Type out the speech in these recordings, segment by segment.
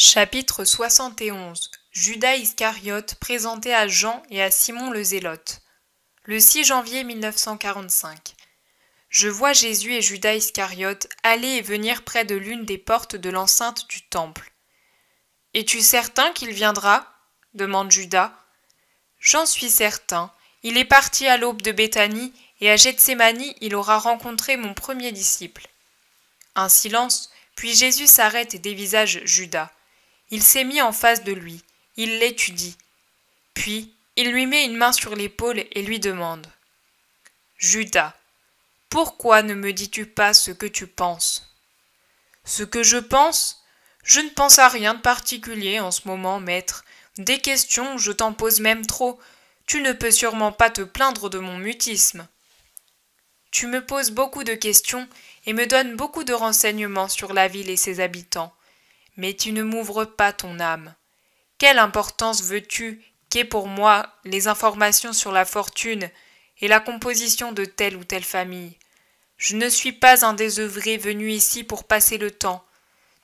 Chapitre 71. Judas Iscariote présenté à Jean et à Simon le Zélote. Le 6 janvier 1945. Je vois Jésus et Judas Iscariote aller et venir près de l'une des portes de l'enceinte du temple. « Es-tu certain qu'il viendra » demande Judas. « J'en suis certain. Il est parti à l'aube de Béthanie, et à Gethsémani il aura rencontré mon premier disciple. » Un silence, puis Jésus s'arrête et dévisage Judas. Il s'est mis en face de lui, il l'étudie. Puis, il lui met une main sur l'épaule et lui demande. « Judas, pourquoi ne me dis-tu pas ce que tu penses ?»« Ce que je pense ? Je ne pense à rien de particulier en ce moment, maître. Des questions, je t'en pose même trop. Tu ne peux sûrement pas te plaindre de mon mutisme. »« Tu me poses beaucoup de questions et me donnes beaucoup de renseignements sur la ville et ses habitants. Mais tu ne m'ouvres pas ton âme. Quelle importance veux-tu qu'aient pour moi les informations sur la fortune et la composition de telle ou telle famille? Je ne suis pas un désœuvré venu ici pour passer le temps.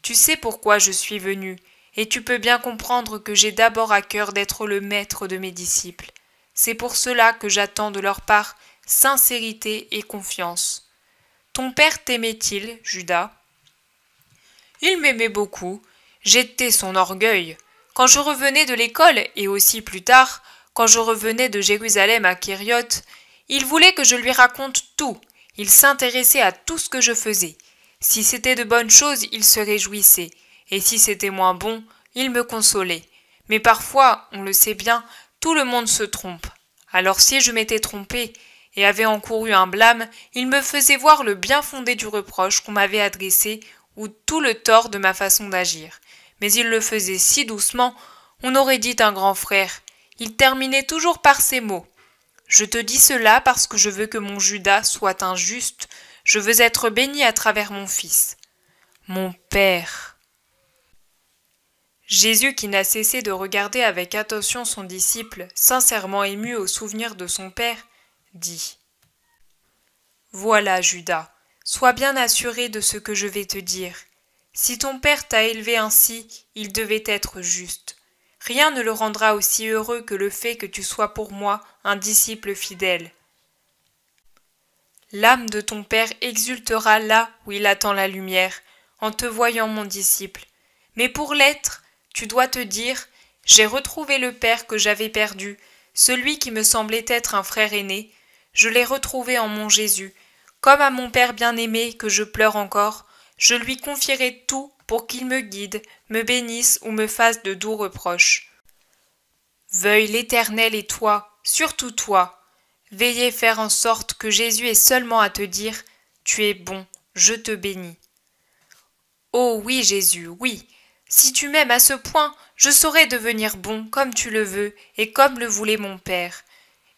Tu sais pourquoi je suis venu, et tu peux bien comprendre que j'ai d'abord à cœur d'être le maître de mes disciples. C'est pour cela que j'attends de leur part sincérité et confiance. Ton père t'aimait-il, Judas ? Il m'aimait beaucoup. J'étais son orgueil. Quand je revenais de l'école, et aussi plus tard, quand je revenais de Jérusalem à Kériote, il voulait que je lui raconte tout. Il s'intéressait à tout ce que je faisais. Si c'était de bonnes choses, il se réjouissait, et si c'était moins bon, il me consolait. Mais parfois, on le sait bien, tout le monde se trompe. Alors si je m'étais trompé et avais encouru un blâme, il me faisait voir le bien fondé du reproche qu'on m'avait adressé ou tout le tort de ma façon d'agir. Mais il le faisait si doucement, on aurait dit un grand frère. Il terminait toujours par ces mots. « Je te dis cela parce que je veux que mon Judas soit un juste, je veux être béni à travers mon fils. » Mon Père. Jésus, qui n'a cessé de regarder avec attention son disciple, sincèrement ému au souvenir de son Père, dit « Voilà, Judas, sois bien assuré de ce que je vais te dire. Si ton père t'a élevé ainsi, il devait être juste. Rien ne le rendra aussi heureux que le fait que tu sois pour moi un disciple fidèle. L'âme de ton père exultera là où il attend la lumière, en te voyant mon disciple. Mais pour l'être, tu dois te dire, j'ai retrouvé le père que j'avais perdu, celui qui me semblait être un frère aîné, je l'ai retrouvé en mon Jésus. Comme à mon père bien-aimé que je pleure encore, je lui confierai tout pour qu'il me guide, me bénisse ou me fasse de doux reproches. Veuille l'Éternel et toi, surtout toi, veillez faire en sorte que Jésus ait seulement à te dire « Tu es bon, je te bénis ». Oh oui, Jésus, oui, si tu m'aimes à ce point, je saurai devenir bon comme tu le veux et comme le voulait mon père.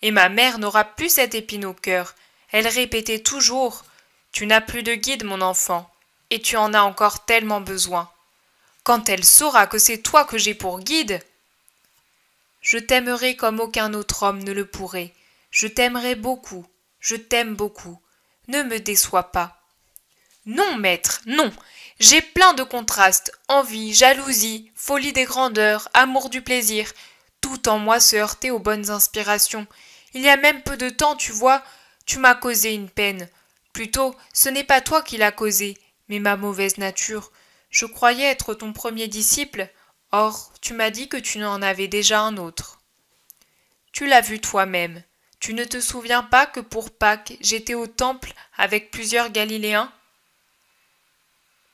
Et ma mère n'aura plus cette épine au cœur. Elle répétait toujours « Tu n'as plus de guide, mon enfant, et tu en as encore tellement besoin. Quand elle saura que c'est toi que j'ai pour guide, je t'aimerai comme aucun autre homme ne le pourrait. Je t'aimerai beaucoup, je t'aime beaucoup. Ne me déçois pas. » Non, maître, non. J'ai plein de contrastes, envie, jalousie, folie des grandeurs, amour du plaisir. Tout en moi se heurtait aux bonnes inspirations. Il y a même peu de temps, tu vois, tu m'as causé une peine. Plutôt, ce n'est pas toi qui l'as causée, mais ma mauvaise nature. Je croyais être ton premier disciple, or tu m'as dit que tu en avais déjà un autre. Tu l'as vu toi-même. Tu ne te souviens pas que pour Pâques, j'étais au temple avec plusieurs Galiléens ?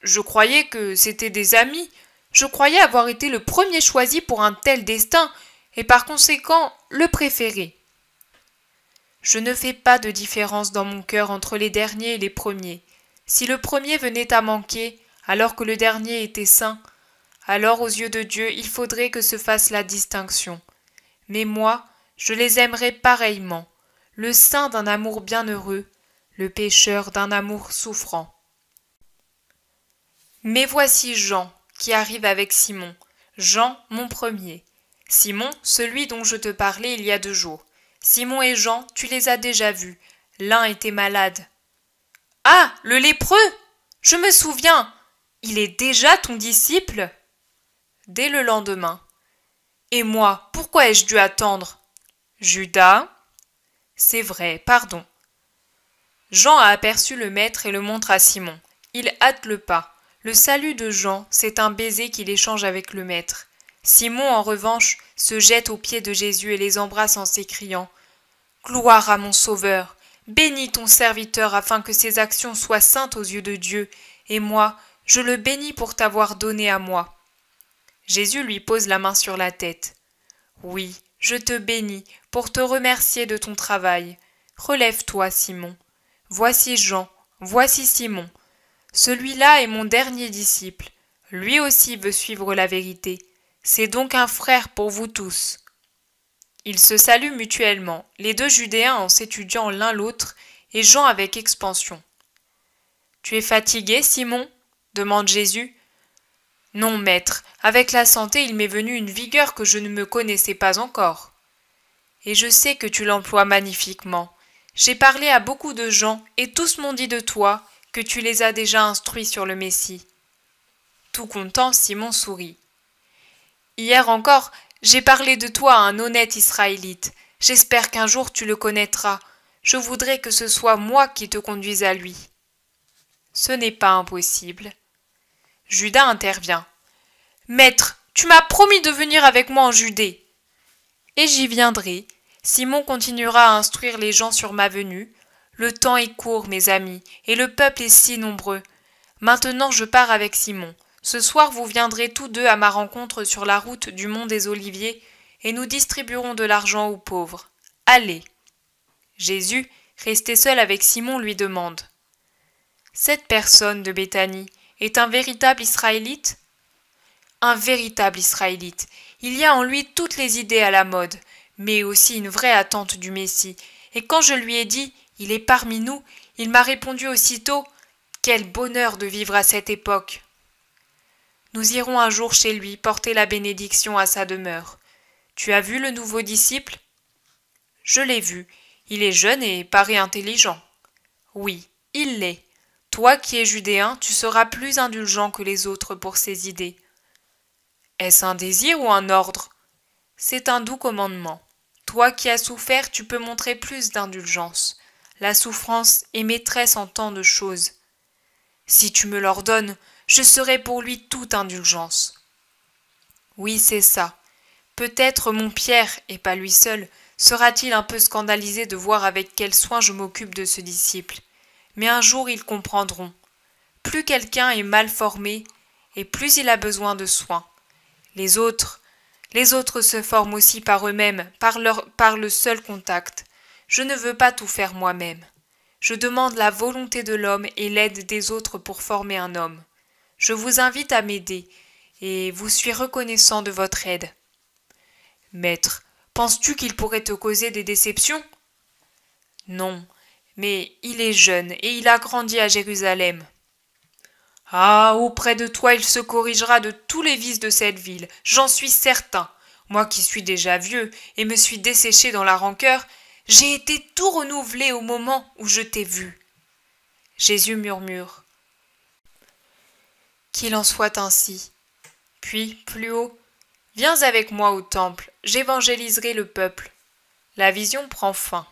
Je croyais que c'étaient des amis. Je croyais avoir été le premier choisi pour un tel destin, et par conséquent le préféré. Je ne fais pas de différence dans mon cœur entre les derniers et les premiers. Si le premier venait à manquer, alors que le dernier était saint, alors aux yeux de Dieu il faudrait que se fasse la distinction. Mais moi, je les aimerais pareillement, le saint d'un amour bienheureux, le pécheur d'un amour souffrant. Mais voici Jean, qui arrive avec Simon. Jean, mon premier. Simon, celui dont je te parlais il y a 2 jours. Simon et Jean, tu les as déjà vus. L'un était malade. « Ah, le lépreux ! Je me souviens. Il est déjà ton disciple ?» Dès le lendemain. Et moi, pourquoi ai-je dû attendre? Judas? C'est vrai, pardon. Jean a aperçu le maître et le montre à Simon. Il hâte le pas. Le salut de Jean, c'est un baiser qu'il échange avec le maître. Simon, en revanche, se jette aux pieds de Jésus et les embrasse en s'écriant « Gloire à mon Sauveur! Bénis ton serviteur afin que ses actions soient saintes aux yeux de Dieu, et moi, je le bénis pour t'avoir donné à moi. » Jésus lui pose la main sur la tête. « Oui, je te bénis pour te remercier de ton travail. Relève-toi, Simon. Voici Jean, voici Simon. Celui-là est mon dernier disciple. Lui aussi veut suivre la vérité. C'est donc un frère pour vous tous. » Ils se saluent mutuellement, les deux Judéens en s'étudiant l'un l'autre, et Jean avec expansion. « Tu es fatigué, Simon » demande Jésus. « Non, maître, avec la santé il m'est venu une vigueur que je ne me connaissais pas encore. »« Et je sais que tu l'emploies magnifiquement. J'ai parlé à beaucoup de gens, et tous m'ont dit de toi que tu les as déjà instruits sur le Messie. » Tout content, Simon sourit. « Hier encore, j'ai parlé de toi à un honnête Israélite. J'espère qu'un jour tu le connaîtras. Je voudrais que ce soit moi qui te conduise à lui. » Ce n'est pas impossible. Judas intervient. « Maître, tu m'as promis de venir avec moi en Judée. »« Et j'y viendrai. Simon continuera à instruire les gens sur ma venue. Le temps est court, mes amis, et le peuple est si nombreux. Maintenant je pars avec Simon. Ce soir vous viendrez tous deux à ma rencontre sur la route du mont des Oliviers, et nous distribuerons de l'argent aux pauvres. Allez. » Jésus, resté seul avec Simon, lui demande. « Cette personne de Béthanie est un véritable Israélite ?» Un véritable Israélite. Il y a en lui toutes les idées à la mode, mais aussi une vraie attente du Messie. Et quand je lui ai dit « Il est parmi nous », il m'a répondu aussitôt « Quel bonheur de vivre à cette époque !» Nous irons un jour chez lui porter la bénédiction à sa demeure. Tu as vu le nouveau disciple? Je l'ai vu. Il est jeune et paraît intelligent. Oui, il l'est. Toi qui es judéen, tu seras plus indulgent que les autres pour ses idées. Est-ce un désir ou un ordre? C'est un doux commandement. Toi qui as souffert, tu peux montrer plus d'indulgence. La souffrance est maîtresse en tant de choses. Si tu me l'ordonnes, je serai pour lui toute indulgence. Oui, c'est ça. Peut-être mon Pierre, et pas lui seul, sera-t-il un peu scandalisé de voir avec quel soin je m'occupe de ce disciple. Mais un jour ils comprendront. Plus quelqu'un est mal formé, et plus il a besoin de soins. Les autres se forment aussi par eux-mêmes, par le seul contact. Je ne veux pas tout faire moi-même. Je demande la volonté de l'homme et l'aide des autres pour former un homme. Je vous invite à m'aider, et vous suis reconnaissant de votre aide. Maître, penses-tu qu'il pourrait te causer des déceptions? Non, mais il est jeune et il a grandi à Jérusalem. Ah, auprès de toi il se corrigera de tous les vices de cette ville, j'en suis certain. Moi qui suis déjà vieux et me suis desséché dans la rancœur, j'ai été tout renouvelé au moment où je t'ai vu. Jésus murmure. Qu'il en soit ainsi. Puis, plus haut, viens avec moi au temple, j'évangéliserai le peuple. La vision prend fin.